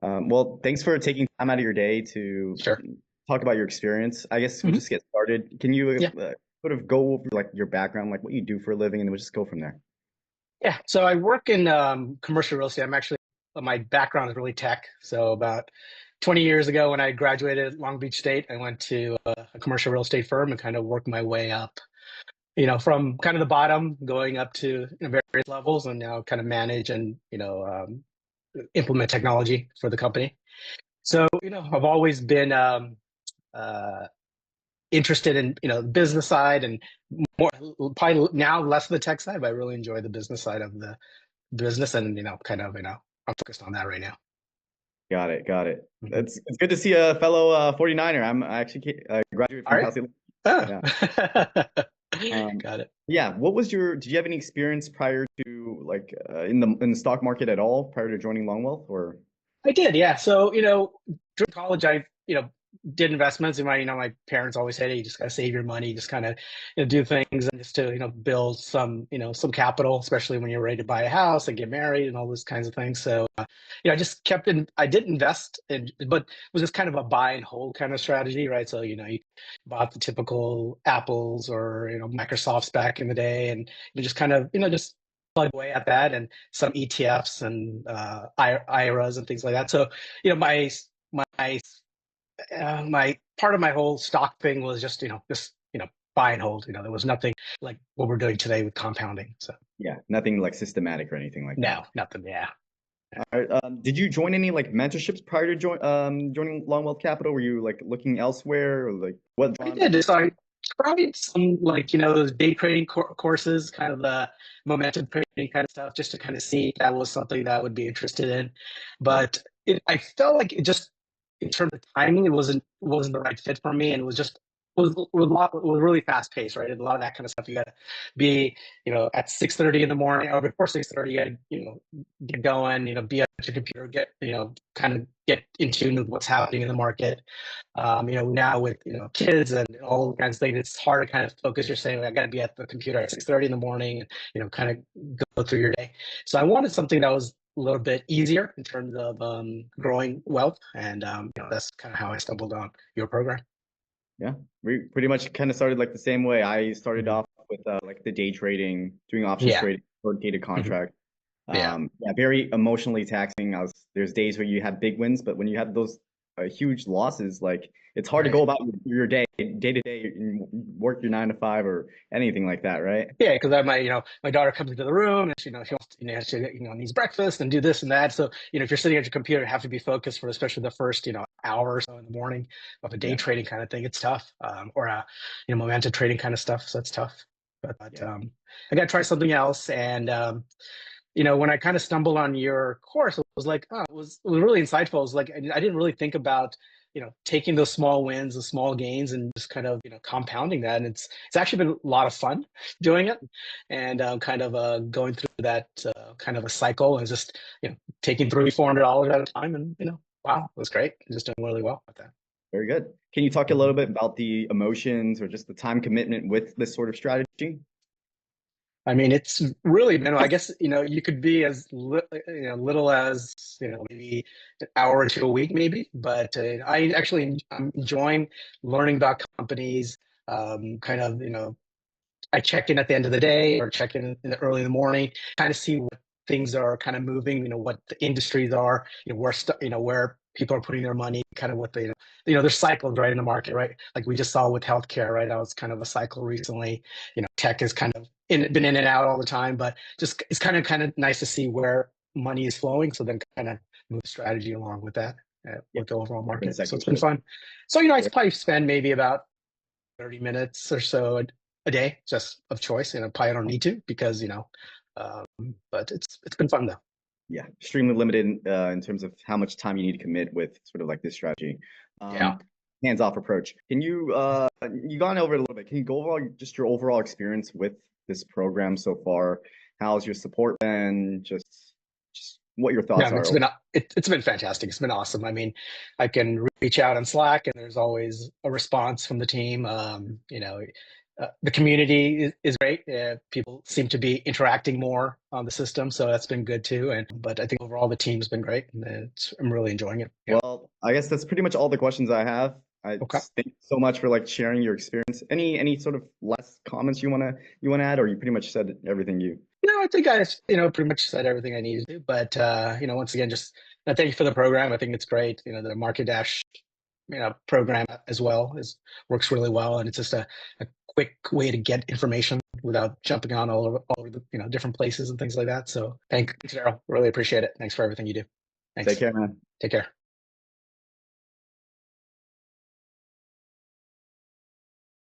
Well, thanks for taking time out of your day to Sure. talk about your experience. I guess we'll hmm just get started. Can you Yeah. sort of go over like your background, like what you do for a living, and then we'll just go from there. Yeah. So I work in commercial real estate. My background is really tech. So about 20 years ago, when I graduated at Long Beach State, I went to a commercial real estate firm and kind of worked my way up, from kind of the bottom going up to various levels and now kind of manage and, implement technology for the company. So, I've always been uh, interested in the business side and more probably now less of the tech side, but I really enjoy the business side of the business and I'm focused on that right now. Got it, got it. Mhm. It's good to see a fellow 49er. I actually graduated All from right. Cal State. Oh. Yeah. Um, Got it. yeah. Did you have any experience prior to like in the stock market at all prior to joining Longwealth or? I did, yeah. So, during college, I, did investments. And my parents always said, hey, you just got to save your money, just kind of, do things and just to, build some capital, especially when you're ready to buy a house and get married and all those kinds of things. So, I just I did invest but it was just kind of a buy and hold kind of strategy, right? So, you bought the typical Apples or, Microsofts back in the day and you just kind of, just plug away at that and some ETFs and IRAs and things like that. So, my my part of my whole stock thing was just buy and hold. There was nothing like what we're doing today with compounding. So Yeah, nothing like systematic or anything like that. no, nothing. Yeah. All right. Did you join any like mentorships prior to joining Longwealth Capital? Were you like looking elsewhere or like what I drawn? did. So I tried some like those day trading courses, kind of the momentum trading kind of stuff, just to kind of see if that was something that I would be interested in. Yeah. But I felt like it just in terms of timing, it wasn't the right fit for me, and it was really fast paced, right? And a lot of that kind of stuff. You got to be at 6:30 in the morning or before 6:30. You got to get going. Be at your computer, get kind of get in tune with what's happening in the market. Now with kids and all kinds of things, it's hard to kind of focus. You're saying, I got to be at the computer at 6:30 in the morning, and kind of go through your day. So I wanted something that was a little bit easier in terms of growing wealth, and that's kind of how I stumbled on your program. Yeah. We pretty much kind of started like the same way. I started Mhm. off with like the day trading, doing options Yeah. trading for data Mhm. contract. Yeah. Yeah, very emotionally taxing. There's days where you have big wins, but when you have those huge losses, like it's hard to go Right. about your day to day, and work your 9 to 5 or anything like that, right? Yeah, because I my daughter comes into the room and she wants she needs breakfast and do this and that. So if you're sitting at your computer, you have to be focused for especially the first hour or so in the morning of a day Yeah, trading kind of thing. It's tough, or momentum trading kind of stuff. So it's tough. But yeah. I got to try something else. And when I kind of stumbled on your course, it was like, oh, it was really insightful. It was like I didn't really think about taking those small wins, the small gains, and just kind of compounding that. And it's actually been a lot of fun doing it, and kind of going through that kind of a cycle and just taking $300-400 at a time, and wow, it was great. Just doing really well with that. Very good. Can you talk a Mhm. little bit about the emotions or just the time commitment with this sort of strategy? I mean, it's really been, I guess, you could be as little as, maybe an hour or two a week, maybe. But I'm enjoying learning about companies. Kind of, I check in at the end of the day or check in the early in the morning, kind of see what things are kind of moving, what the industries are, where people are putting their money, kind of what they, there's cycles right in the market, right? Like we just saw with healthcare, right? That was kind of a cycle recently. Tech is kind of been in and out all the time, but just it's kind of nice to see where money is flowing. So then kind of move strategy along with that, Yeah, with the overall different market. So it's sectors. been fun. So, I Very probably spend maybe about 30 minutes or so a day just of choice. Probably I don't need to because, um, but it's been fun though. Yeah, extremely limited in terms of how much time you need to commit with sort of like this strategy. Yeah. Um, Hands-off approach. Can you gone over it a little bit? Can you go over just your overall experience with this program so far? How's your support been? Just what your No, thoughts are. it's been fantastic. It's been awesome. I mean, I can reach out on Slack and there's always a response from the team. The community is great. People seem to be interacting more on the system, so that's been good too. But I think overall the team's been great, and I'm really enjoying it. Yeah. Well, I guess that's pretty much all the questions I have. I Okay. thank you so much for like sharing your experience. Any sort of last comments you wanna add, or you pretty much said everything you? No, I think I, pretty much said everything I needed to. But once again, just thank you for the program. I think it's great. The Market Dash, program as well works really well, and it's just a quick way to get information without jumping on all over the different places and things like that. So thanks, Daryl. Really appreciate it. Thanks for everything you do. Take Thanks. care, man. Take care.